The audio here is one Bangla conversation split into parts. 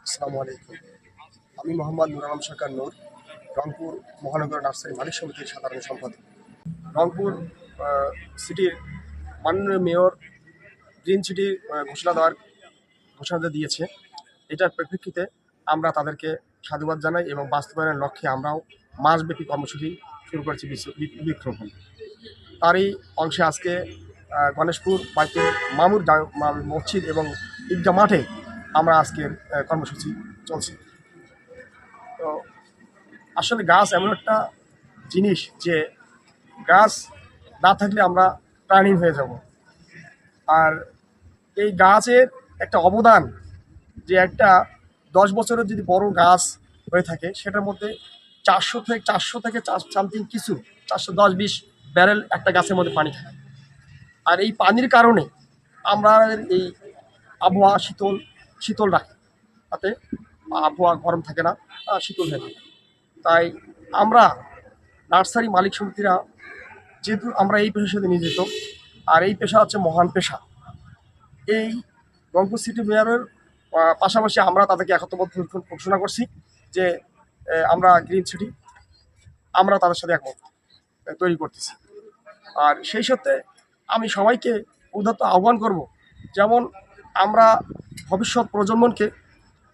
আসসালামু আলাইকুম। আমি মোহাম্মদ নুর আলম সরকার নূর, রংপুর মহানগর নার্সারি মালিক সমিতির সাধারণ সম্পাদক। রংপুর সিটির মাননীয় মেয়র গ্রিন সিটি ঘোষণা দিয়েছে। এটার প্রেক্ষিতে আমরা তাদেরকে সাধুবাদ জানাই এবং বাস্তবায়নের লক্ষ্যে আমরাও মাসব্যাপী কর্মসূচি শুরু করেছি বৃক্ষরোপণ। তারই অংশে আজকে গণেশপুর বাইতুল মামুর মসজিদ এবং ঈদগাহ মাঠে আমরা আজকের কর্মসূচি চলছে। তো আসলে গাছ এমন একটা জিনিস যে গাছ না থাকলে আমরা প্রাণহীন হয়ে যাব। আর এই গাছের একটা অবদান, যে একটা 10 বছরের যদি বড় গাছ হয়ে থাকে সেটার মধ্যে 400 থেকে সামথিং কিছু 410-20 ব্যারেল একটা গাছের মধ্যে পানি থাকে। আর এই পানির কারণে আমরা এই আবহাওয়া শীতল রাখি, তাতে আবহাওয়া গরম থাকে না, শীতল হয়ে থাকে। তাই আমরা নার্সারি মালিক সমিতিরা, যেহেতু আমরা এই পেশার সাথে নিয়োজিত, আর এই পেশা হচ্ছে মহান পেশা, এই রংপুর সিটি মেয়রের পাশাপাশি আমরা তাদেরকে একত্রবদ্ধ ঘোষণা করছি যে আমরা গ্রিন সিটি, আমরা তাদের সাথে একমত তৈরি করতেছি। আর সেই সত্ত্বে আমি সবাইকে উদাত্ত আহ্বান করব, যেমন আমরা ভবিষ্যৎ প্রজন্মকে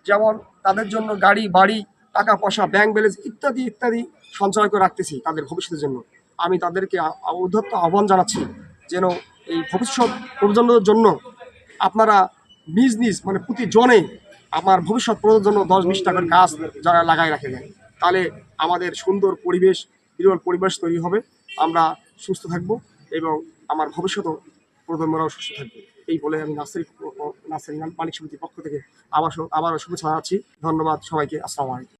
যেমন তাদের জন্য গাড়ি বাড়ি টাকা পয়সা ব্যাংক ব্যালেন্স ইত্যাদি ইত্যাদি সঞ্চয় করে রাখতেছি তাদের ভবিষ্যতের জন্য, আমি তাদেরকে উদাত্ত আহ্বান জানাচ্ছি যেন এই ভবিষ্যৎ প্রজন্মের জন্য আপনারা নিজ মানে প্রতিজনে আমার ভবিষ্যৎ প্রজন্মের জন্য 10-20 টাকার গাছ যারা লাগাই রাখে দেয়, তাহলে আমাদের সুন্দর পরিবেশ, বিরল পরিবেশ তৈরি হবে, আমরা সুস্থ থাকব এবং আমার ভবিষ্যৎ প্রজন্মরাও সুস্থ থাকবে। এই বলে আমি নার্সারি মালিক সমিতির পক্ষ থেকে আবারও শুভেচ্ছা জানাচ্ছি। ধন্যবাদ সবাইকে। আসসালামু আলাইকুম।